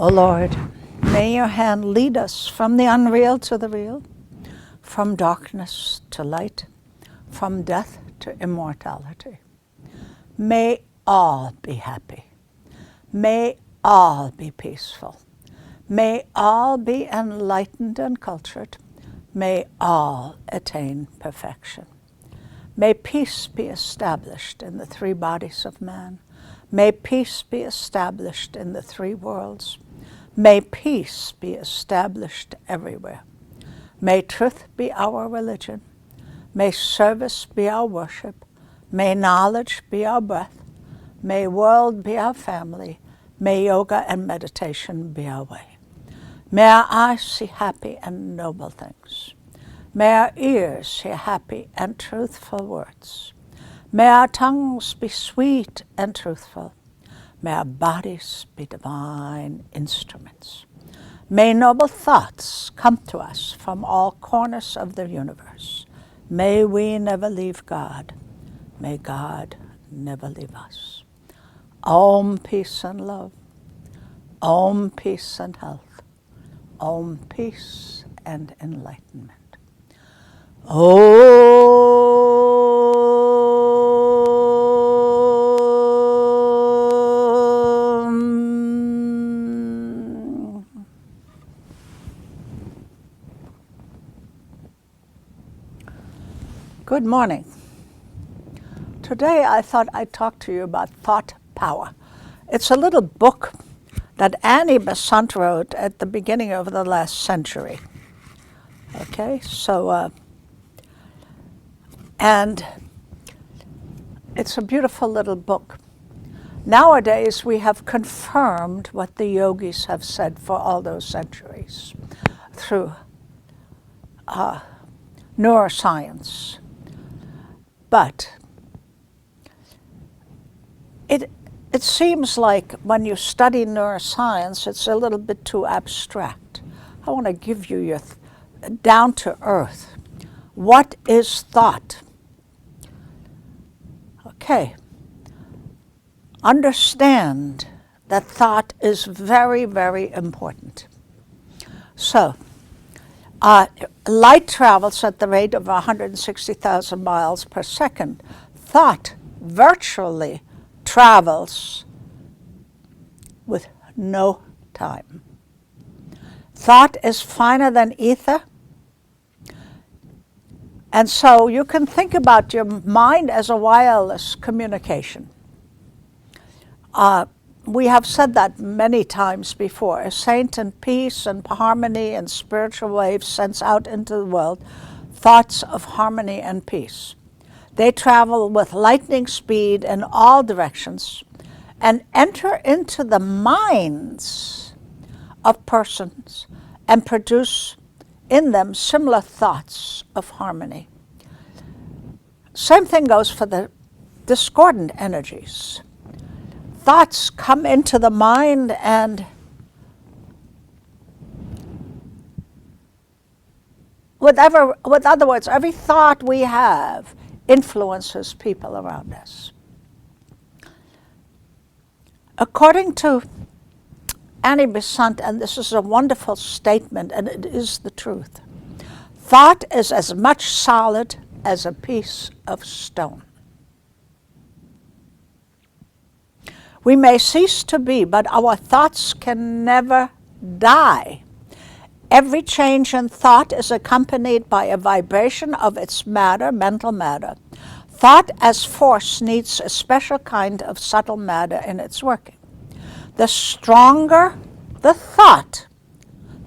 O Lord, may your hand lead us from the unreal to the real, from darkness to light, from death to immortality. May all be happy. May all be peaceful. May all be enlightened and cultured. May all attain perfection. May peace be established in the three bodies of man. May peace be established in the three worlds. May peace be established everywhere. May truth be our religion. May service be our worship. May knowledge be our breath. May world be our family. May yoga and meditation be our way. May our eyes see happy and noble things. May our ears hear happy and truthful words. May our tongues be sweet and truthful. May our bodies be divine instruments. May noble thoughts come to us from all corners of the universe. May we never leave God. May God never leave us. Om, peace and love. Om, peace and health. Om, peace and enlightenment. Good morning. Today I thought I'd talk to you about thought power. It's a little book that Annie Besant wrote at the beginning of the last century. Okay, so, and it's a beautiful little book. Nowadays we have confirmed what the yogis have said for all those centuries through neuroscience. But it seems like when you study neuroscience, it's a little bit too abstract. I want to give you your down to earth. What is thought? Okay. Understand that thought is very, very important. So, light travels at the rate of 160,000 miles per second. Thought virtually travels with no time. Thought is finer than ether. And so you can think about your mind as a wireless communication. We have said that many times before. A saint in peace and harmony and spiritual waves sends out into the world thoughts of harmony and peace. They travel with lightning speed in all directions and enter into the minds of persons and produce in them similar thoughts of harmony. Same thing goes for the discordant energies. Thoughts come into the mind and with other words, every thought we have influences people around us. According to Annie Besant, and this is a wonderful statement, and it is the truth, thought is as much solid as a piece of stone. We may cease to be, but our thoughts can never die. Every change in thought is accompanied by a vibration of its matter, mental matter. Thought as force needs a special kind of subtle matter in its working. The stronger the thought,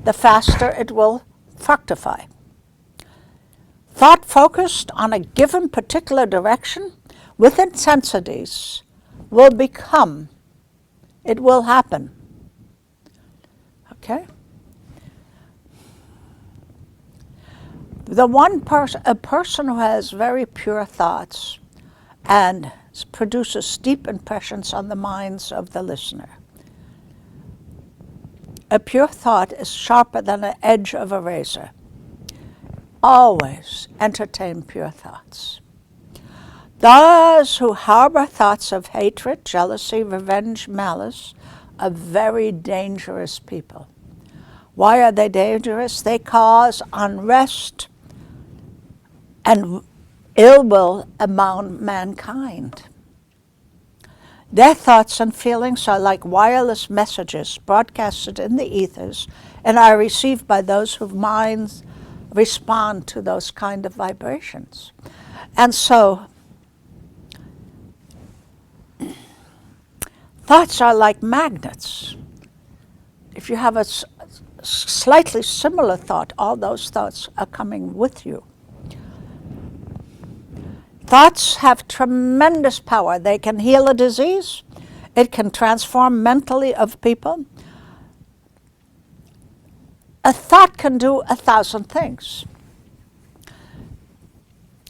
the faster it will fructify. Thought focused on a given particular direction with intensities will become, it will happen, Okay? A person who has very pure thoughts and produces deep impressions on the minds of the listener. A pure thought is sharper than the edge of a razor. Always entertain pure thoughts. Those who harbor thoughts of hatred, jealousy, revenge, malice are very dangerous people. Why are they dangerous? They cause unrest and ill will among mankind. Their thoughts and feelings are like wireless messages broadcasted in the ethers and are received by those whose minds respond to those kind of vibrations. And so, thoughts are like magnets. If you have a slightly similar thought, all those thoughts are coming with you. Thoughts have tremendous power. They can heal a disease. It can transform mentally of people. A thought can do 1,000 things.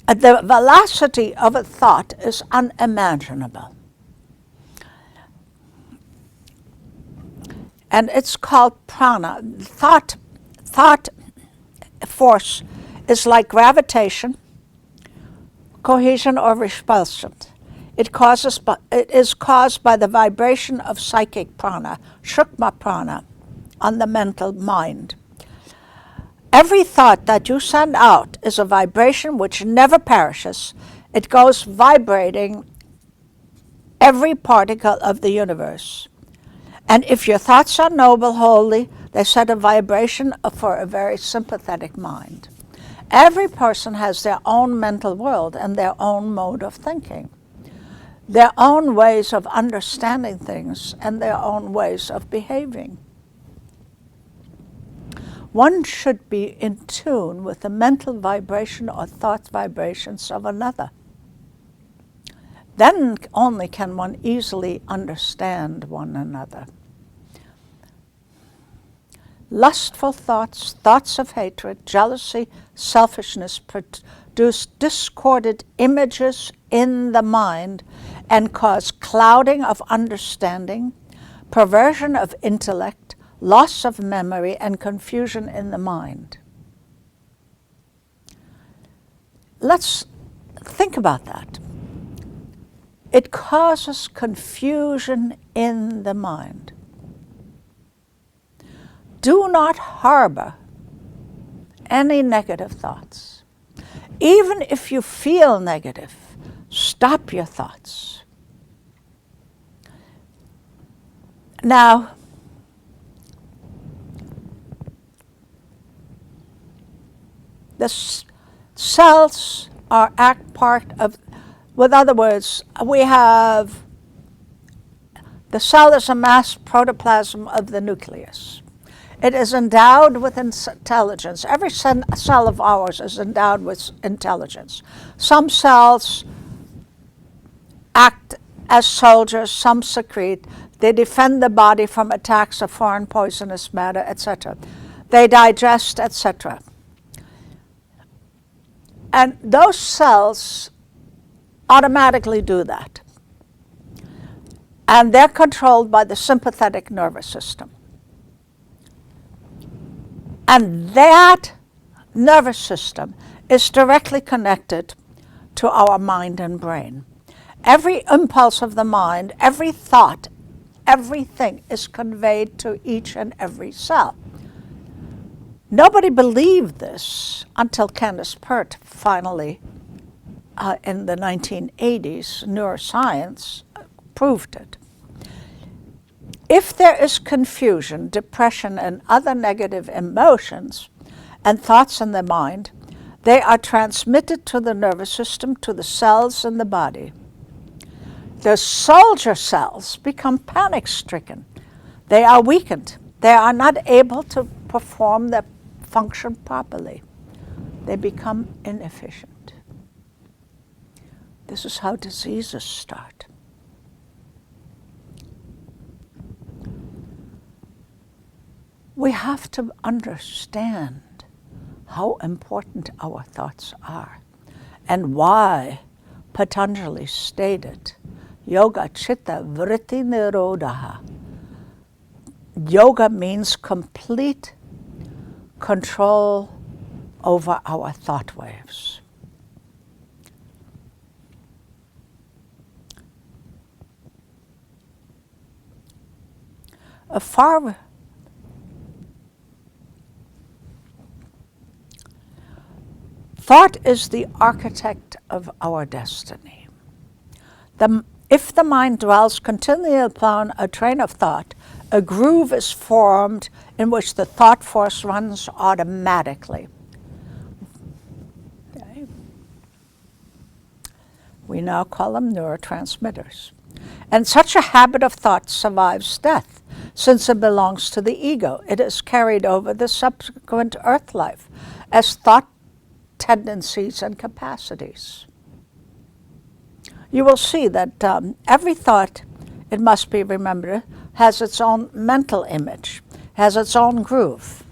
The velocity of a thought is unimaginable. And it's called prana. Thought force is like gravitation, cohesion, or repulsion. It is caused by the vibration of psychic prana, shukma prana, on the mental mind. Every thought that you send out is a vibration which never perishes. It goes vibrating every particle of the universe. And if your thoughts are noble, holy, they set a vibration for a very sympathetic mind. Every person has their own mental world and their own mode of thinking, their own ways of understanding things and their own ways of behaving. One should be in tune with the mental vibration or thought vibrations of another. Then only can one easily understand one another. Lustful thoughts, thoughts of hatred, jealousy, selfishness produce discordant images in the mind and cause clouding of understanding, perversion of intellect, loss of memory, and confusion in the mind. Let's think about that. It causes confusion in the mind. Do not harbor any negative thoughts. Even if you feel negative, stop your thoughts. Now, the cells act part of, with other words, we have, the cell is a mass protoplasm of the nucleus. It is endowed with intelligence. Every cell of ours is endowed with intelligence. Some cells act as soldiers, some secrete. They defend the body from attacks of foreign poisonous matter, etc. They digest, etc. And those cells automatically do that. And they're controlled by the sympathetic nervous system. And that nervous system is directly connected to our mind and brain. Every impulse of the mind, every thought, everything is conveyed to each and every cell. Nobody believed this until Candace Pert finally, in the 1980s, neuroscience proved it. If there is confusion, depression, and other negative emotions and thoughts in the mind, they are transmitted to the nervous system, to the cells in the body. The soldier cells become panic-stricken. They are weakened. They are not able to perform their function properly. They become inefficient. This is how diseases start. we have to understand how important our thoughts are and why Patanjali stated, Yoga Chitta Vritti Nirodha. Yoga means complete control over our thought waves. Thought is the architect of our destiny. If the mind dwells continually upon a train of thought, a groove is formed in which the thought force runs automatically. Okay. We now call them neurotransmitters. And such a habit of thought survives death, since it belongs to the ego. It is carried over the subsequent earth life as thought tendencies and capacities. You will see that every thought, it must be remembered, has its own mental image, has its own groove.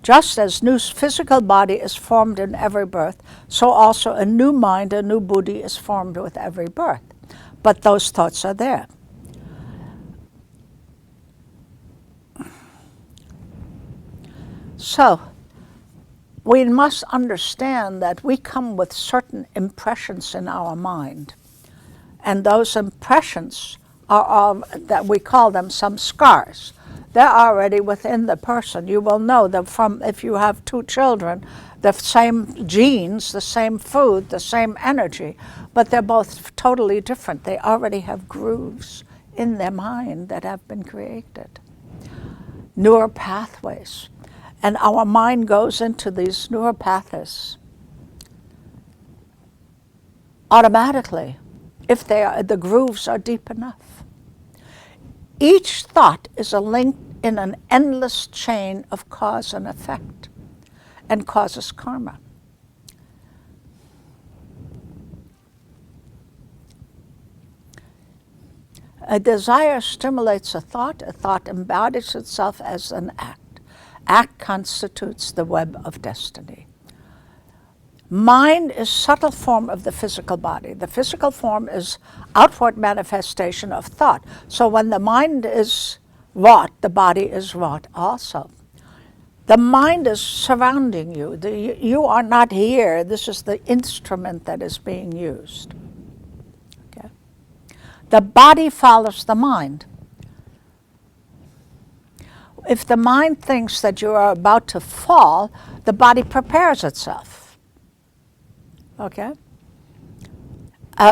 Just as new physical body is formed in every birth, so also a new mind, a new buddhi is formed with every birth. But those thoughts are there. So, we must understand that we come with certain impressions in our mind. And those impressions are that we call them some scars. They're already within the person. You will know that if you have two children, the same genes, the same food, the same energy, but they're both totally different. They already have grooves in their mind that have been created. Neural pathways. And our mind goes into these neural pathways automatically if the grooves are deep enough. Each thought is a link in an endless chain of cause and effect and causes karma. A desire stimulates a thought embodies itself as an act. Act constitutes the web of destiny. Mind is subtle form of the physical body. The physical form is outward manifestation of thought. So when the mind is wrought, the body is wrought also. The mind is surrounding you. You are not here. This is the instrument that is being used. Okay? The body follows the mind. If the mind thinks that you are about to fall, the body prepares itself. Okay?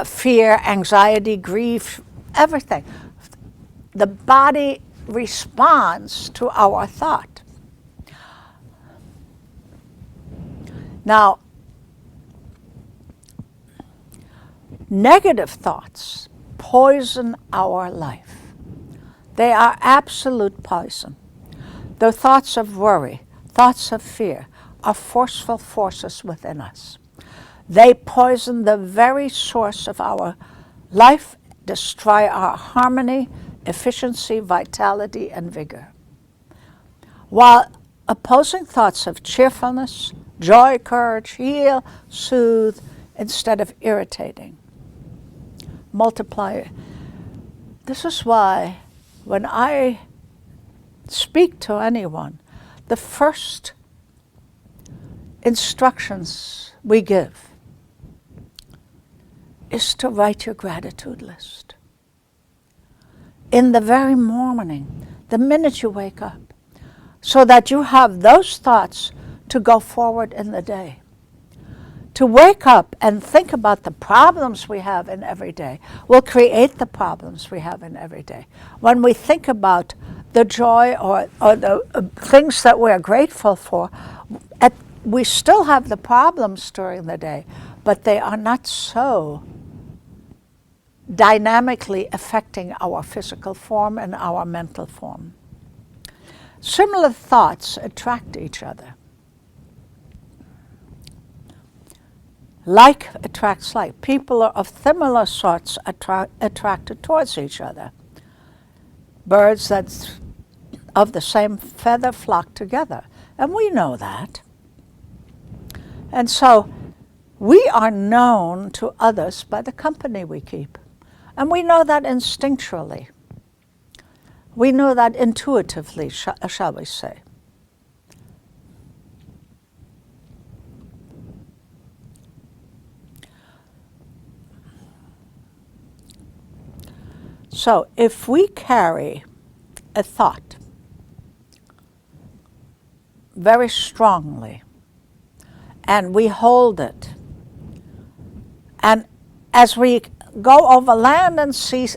Fear, anxiety, grief, everything. The body responds to our thought. Now, negative thoughts poison our life. They are absolute poison. The thoughts of worry, thoughts of fear, are forceful forces within us. They poison the very source of our life, destroy our harmony, efficiency, vitality, and vigor. While opposing thoughts of cheerfulness, joy, courage, heal, soothe, instead of irritating, multiply. This is why when I speak to anyone, the first instructions we give is to write your gratitude list. In the very morning, the minute you wake up, so that you have those thoughts to go forward in the day. To wake up and think about the problems we have in every day will create the problems we have in every day. When we think about the joy or the things that we're grateful for, we still have the problems during the day, but they are not so dynamically affecting our physical form and our mental form. Similar thoughts attract each other. Like attracts like. People of similar sorts attracted towards each other. Birds that of the same feather flock together. And we know that. And so we are known to others by the company we keep. And we know that instinctually. We know that intuitively, shall we say. So if we carry a thought very strongly and we hold it, and as we go over land and sea,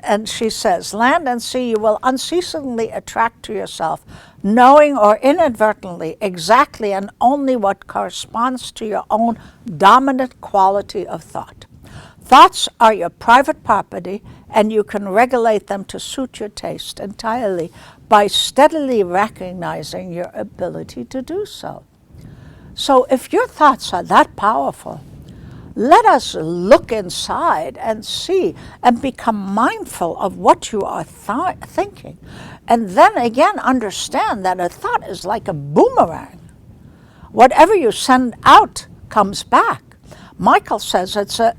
and she says, land and sea you will unceasingly attract to yourself, knowing or inadvertently exactly and only what corresponds to your own dominant quality of thought. Thoughts are your private property, and you can regulate them to suit your taste entirely by steadily recognizing your ability to do so. So if your thoughts are that powerful, let us look inside and see and become mindful of what you are thinking. And then again understand that a thought is like a boomerang. Whatever you send out comes back. Michael says it's a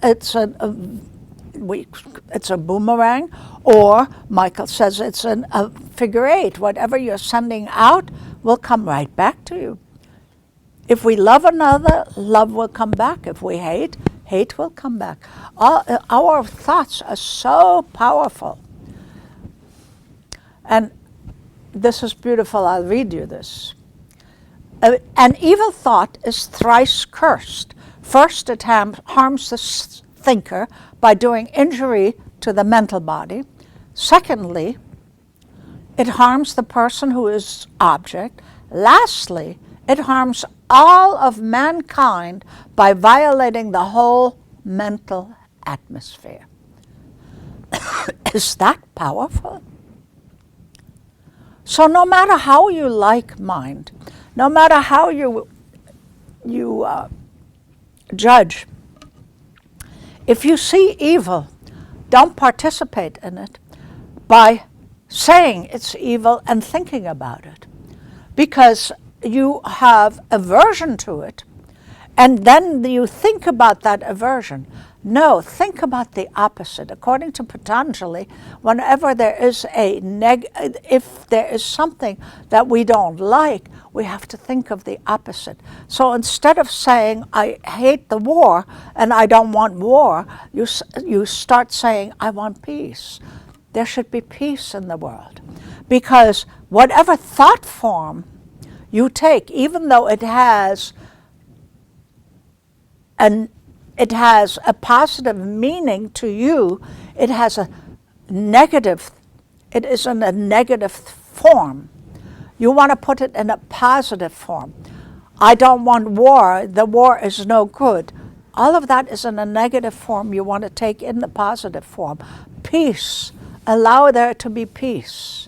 boomerang, or Michael says it's a figure eight. Whatever you're sending out will come right back to you. If we love another, love will come back. If we hate, hate will come back. Our thoughts are so powerful. And this is beautiful. I'll read you this. An evil thought is thrice cursed. First, it harms the thinker by doing injury to the mental body. Secondly, it harms the person who is object. Lastly, it harms all of mankind by violating the whole mental atmosphere. Is that powerful? So no matter how you like mind, no matter how you judge, if you see evil, don't participate in it by saying it's evil and thinking about it, because you have aversion to it, and then you think about that aversion. No, think about the opposite. According to Patanjali, whenever there is if there is something that we don't like, we have to think of the opposite. So instead of saying, I hate the war and I don't want war, you start saying, I want peace. There should be peace in the world. Because whatever thought form you take, even though it has a positive meaning to you, it is in a negative form. You want to put it in a positive form. I don't want war, the war is no good. All of that is in a negative form. You want to take in the positive form. Peace, allow there to be peace.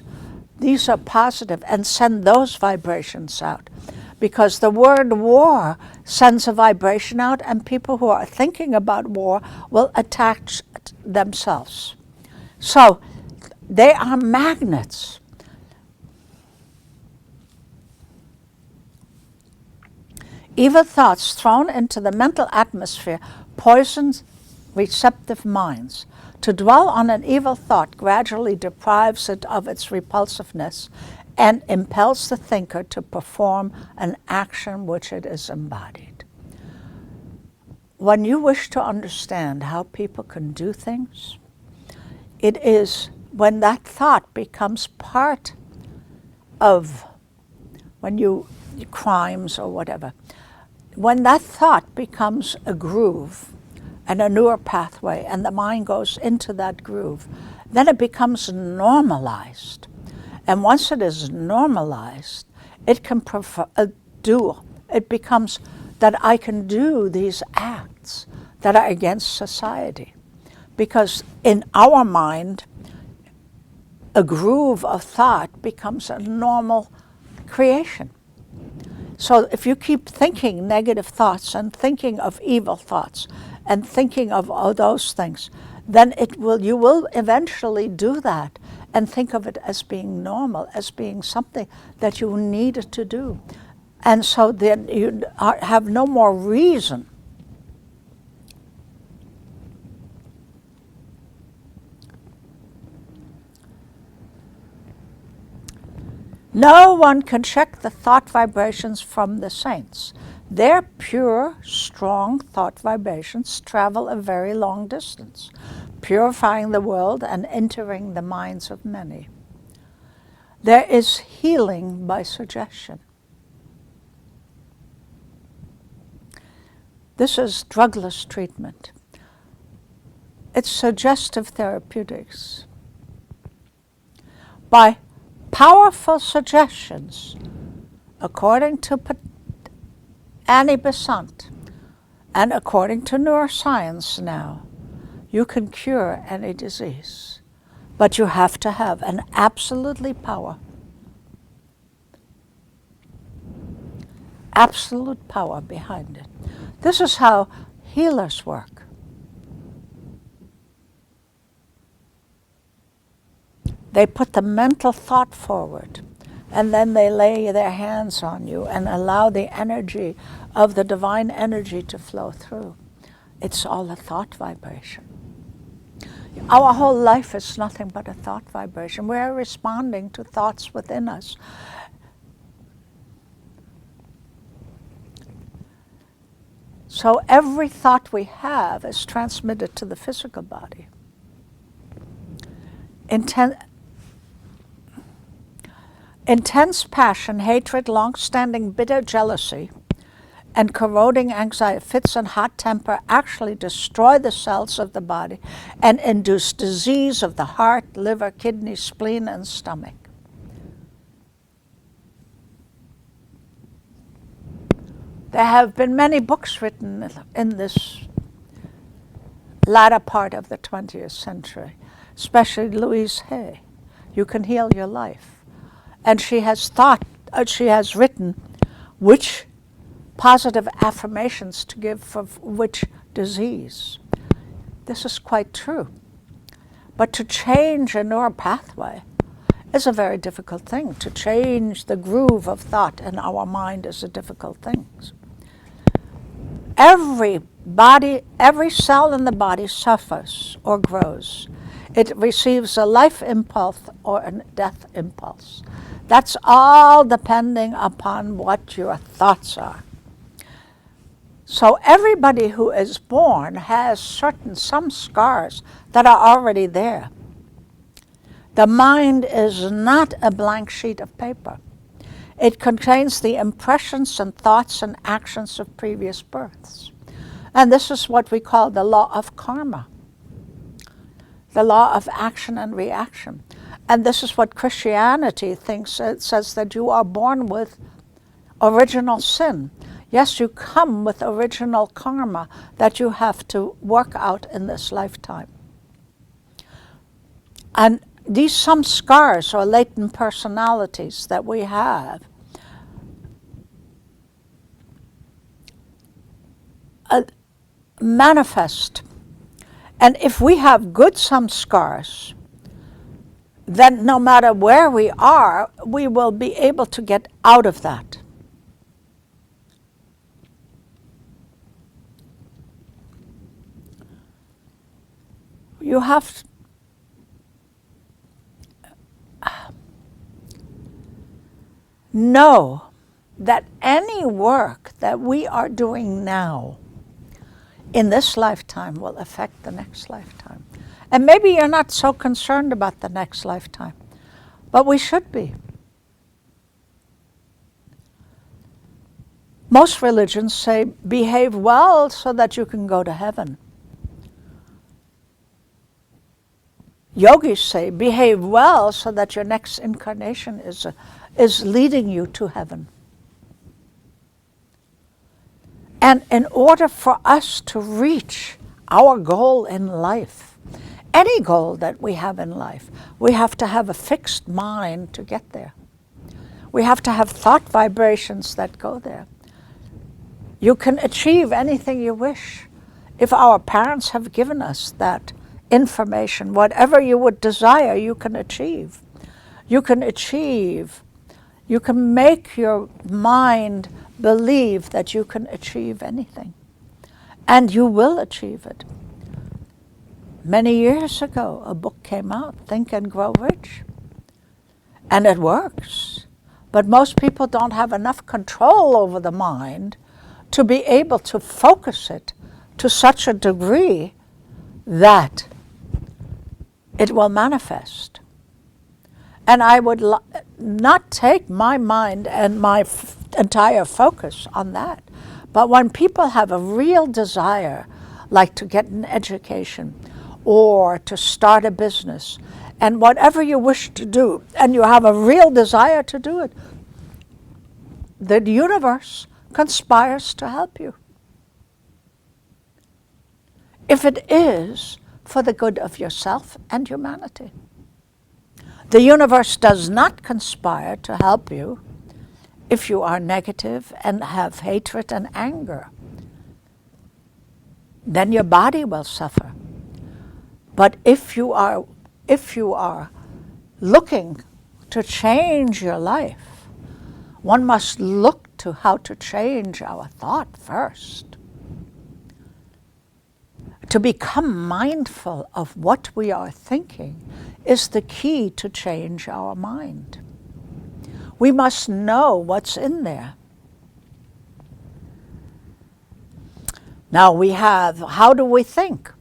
These are positive, and send those vibrations out. Because the word war sends a vibration out, and people who are thinking about war will attach themselves. So they are magnets. Evil thoughts thrown into the mental atmosphere poisons receptive minds. To dwell on an evil thought gradually deprives it of its repulsiveness and impels the thinker to perform an action which it is embodied. When you wish to understand how people can do things, it is when that thought becomes part of crimes or whatever. When that thought becomes a groove and a newer pathway, and the mind goes into that groove, then it becomes normalized. And once it is normalized, it can it becomes that I can do these acts that are against society. Because in our mind, a groove of thought becomes a normal creation. So if you keep thinking negative thoughts and thinking of evil thoughts and thinking of all those things, then you will eventually do that and think of it as being normal, as being something that you needed to do. And so then you have no more reason No one can check the thought vibrations from the saints. Their pure, strong thought vibrations travel a very long distance, purifying the world and entering the minds of many. There is healing by suggestion. This is drugless treatment. It's suggestive therapeutics. By powerful suggestions, according to Annie Besant, and according to neuroscience now, you can cure any disease. But you have to have an absolute power behind it. This is how healers work. They put the mental thought forward, and then they lay their hands on you and allow the energy of the divine energy to flow through. It's all a thought vibration. Our whole life is nothing but a thought vibration. We're responding to thoughts within us. So every thought we have is transmitted to the physical body. Intense passion, hatred, long-standing bitter jealousy, and corroding anxiety, fits and hot temper actually destroy the cells of the body and induce disease of the heart, liver, kidney, spleen, and stomach. There have been many books written in this latter part of the 20th century, especially Louise Hay. You can heal your life. And she has written which positive affirmations to give for which disease. This is quite true. But to change a neural pathway is a very difficult thing. To change the groove of thought in our mind is a difficult thing. Every cell in the body suffers or grows. It receives a life impulse or a death impulse. That's all depending upon what your thoughts are. So everybody who is born has some scars that are already there. The mind is not a blank sheet of paper. It contains the impressions and thoughts and actions of previous births. And this is what we call the law of karma, the law of action and reaction. And this is what Christianity thinks. It says that you are born with original sin. Yes, you come with original karma that you have to work out in this lifetime. And these some scars or latent personalities that we have manifest. And if we have good some scars, then no matter where we are, we will be able to get out of that. You have know that any work that we are doing now in this lifetime will affect the next lifetime. And maybe you're not so concerned about the next lifetime, but we should be. Most religions say, behave well so that you can go to heaven. Yogis say, behave well so that your next incarnation is leading you to heaven. And in order for us to reach our goal in life, any goal that we have in life, we have to have a fixed mind to get there. We have to have thought vibrations that go there. You can achieve anything you wish if our parents have given us that information. Whatever you would desire, you can achieve. You can achieve. You can make your mind believe that you can achieve anything. And you will achieve it. Many years ago, a book came out, Think and Grow Rich. And it works. But most people don't have enough control over the mind to be able to focus it to such a degree that it will manifest. And I would not take my mind and my entire focus on that. But when people have a real desire, like to get an education or to start a business, and whatever you wish to do, and you have a real desire to do it, the universe conspires to help you. If it is for the good of yourself and humanity. The universe does not conspire to help you if you are negative and have hatred and anger. Then your body will suffer. But if you are looking to change your life, one must look to how to change our thought first. To become mindful of what we are thinking is the key to change our mind. We must know what's in there. Now we have, how do we think?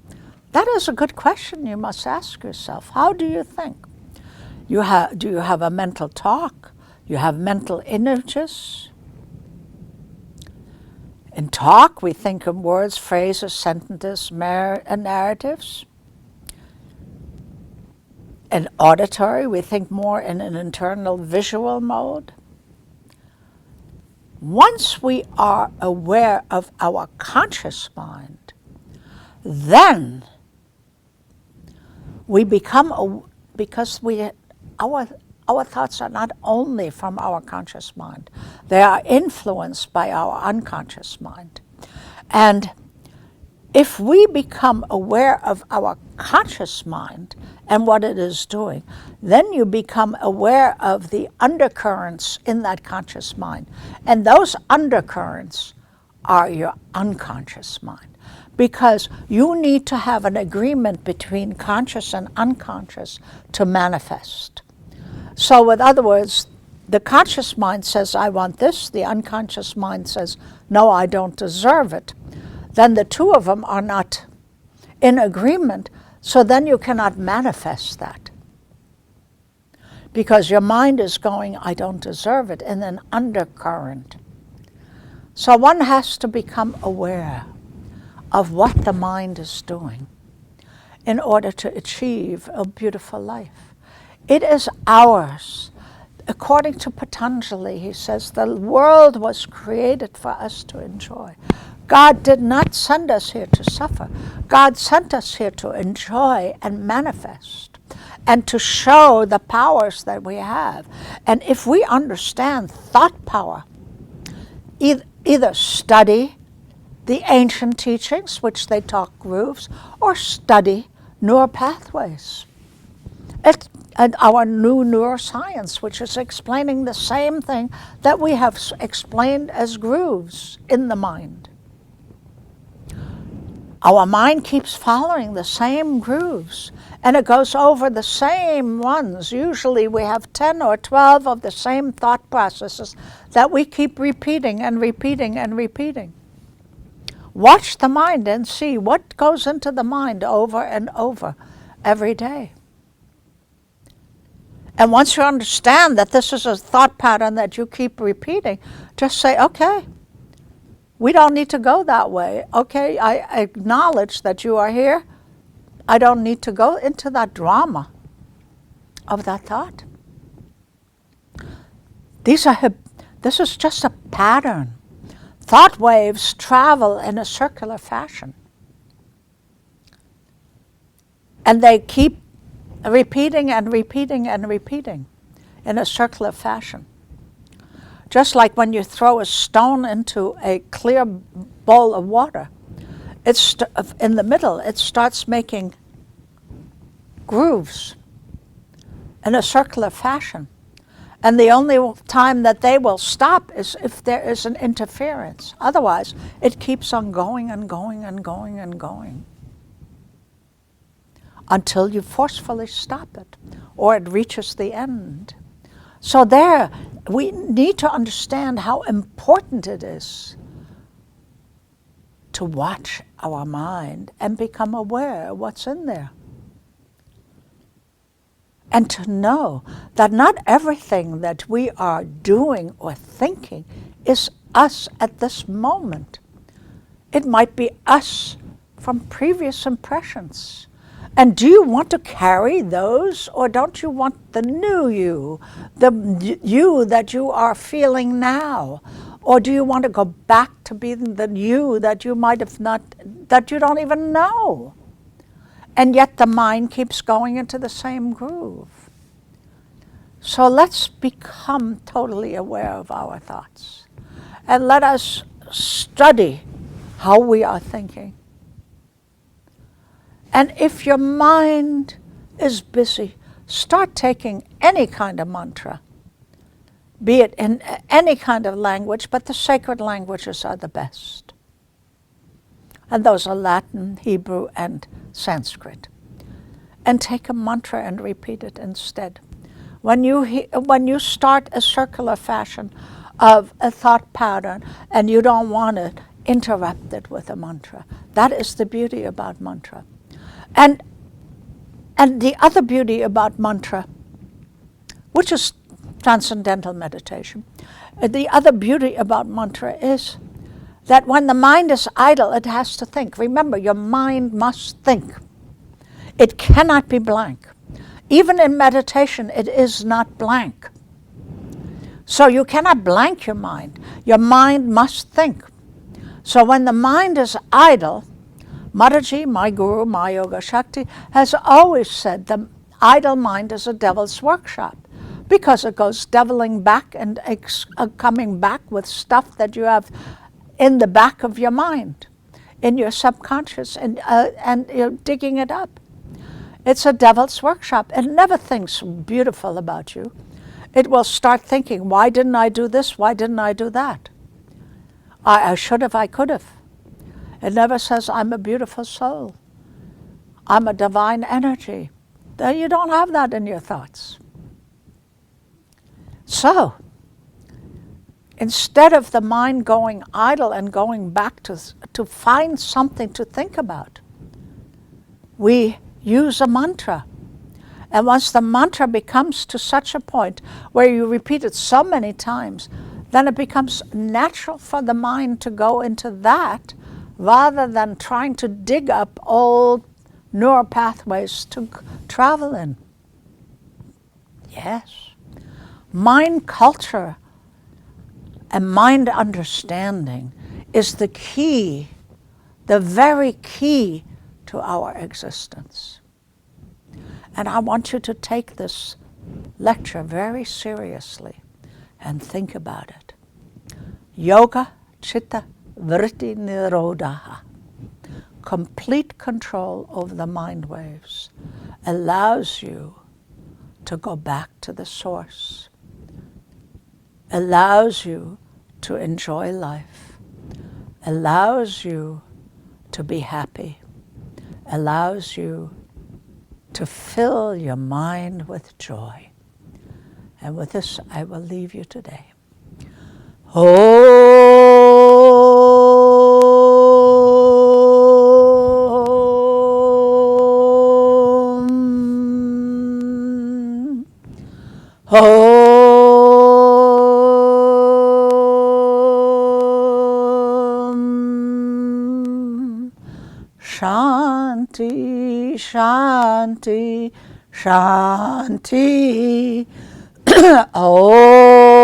That is a good question you must ask yourself. How do you think? Do you have a mental talk? You have mental images? In talk, we think of words, phrases, sentences, and narratives. In auditory, we think more in an internal visual mode. Once we are aware of our conscious mind, then we become, because our thoughts are not only from our conscious mind, they are influenced by our unconscious mind. And if we become aware of our conscious mind and what it is doing, then you become aware of the undercurrents in that conscious mind. And those undercurrents are your unconscious mind. Because you need to have an agreement between conscious and unconscious to manifest. So in other words, the conscious mind says, I want this. The unconscious mind says, no, I don't deserve it. Then the two of them are not in agreement, so then you cannot manifest that. Because your mind is going, I don't deserve it, in an undercurrent. So one has to become aware of what the mind is doing in order to achieve a beautiful life. It is ours. According to Patanjali, he says, the world was created for us to enjoy. God did not send us here to suffer. God sent us here to enjoy and manifest and to show the powers that we have. And if we understand thought power, either study the ancient teachings, which they talk grooves, or study neural pathways. And our new neuroscience, which is explaining the same thing that we have explained as grooves in the mind. Our mind keeps following the same grooves, and it goes over the same ones. Usually we have 10 or 12 of the same thought processes that we keep repeating and repeating and repeating. Watch the mind and see what goes into the mind over and over every day. And once you understand that this is a thought pattern that you keep repeating, just say, okay, we don't need to go that way. Okay, I acknowledge that you are here. I don't need to go into that drama of that thought. This is just a pattern. Thought waves travel in a circular fashion. And they keep repeating and repeating and repeating in a circular fashion. Just like when you throw a stone into a clear bowl of water, in the middle it starts making grooves in a circular fashion. And the only time that they will stop is if there is an interference. Otherwise, it keeps on going and going and going and going until you forcefully stop it or it reaches the end. So there, we need to understand how important it is to watch our mind and become aware of what's in there. And to know that not everything that we are doing or thinking is us at this moment. It might be us from previous impressions. And do you want to carry those, or don't you want the new you, the you that you are feeling now? Or do you want to go back to being the you that you might have not, that you don't even know? And yet the mind keeps going into the same groove. So let's become totally aware of our thoughts. And let us study how we are thinking. And if your mind is busy, start taking any kind of mantra, be it in any kind of language, but the sacred languages are the best. And those are Latin, Hebrew, and Sanskrit. And take a mantra and repeat it instead. When you start a circular fashion of a thought pattern and you don't want to interrupt it with a mantra, that is the beauty about mantra. And the other beauty about mantra, which is transcendental meditation, the other beauty about mantra is that when the mind is idle, it has to think. Remember, your mind must think. It cannot be blank. Even in meditation, it is not blank. So you cannot blank your mind. Your mind must think. So when the mind is idle, Mataji, my guru, my Yogashakti, has always said the idle mind is a devil's workshop, because it goes deviling back and coming back with stuff that you have in the back of your mind, in your subconscious, and you're digging it up. It's a devil's workshop. It never thinks beautiful about you. It will start thinking, why didn't I do this? Why didn't I do that? I should have, I could have. It never says, I'm a beautiful soul. I'm a divine energy. You don't have that in your thoughts. So, instead of the mind going idle and going back to find something to think about, we use a mantra. And once the mantra becomes to such a point where you repeat it so many times, then it becomes natural for the mind to go into that rather than trying to dig up old neural pathways to travel in. Yes. Mind culture and mind understanding is the key, the very key to our existence. And I want you to take this lecture very seriously and think about it. Yoga Chitta Vritti Nirodha, complete control over the mind waves, allows you to go back to the source, allows you to enjoy life, allows you to be happy, allows you to fill your mind with joy. And with this, I will leave you today. Om. Om. Shanti, Shanti, Shanti. Om.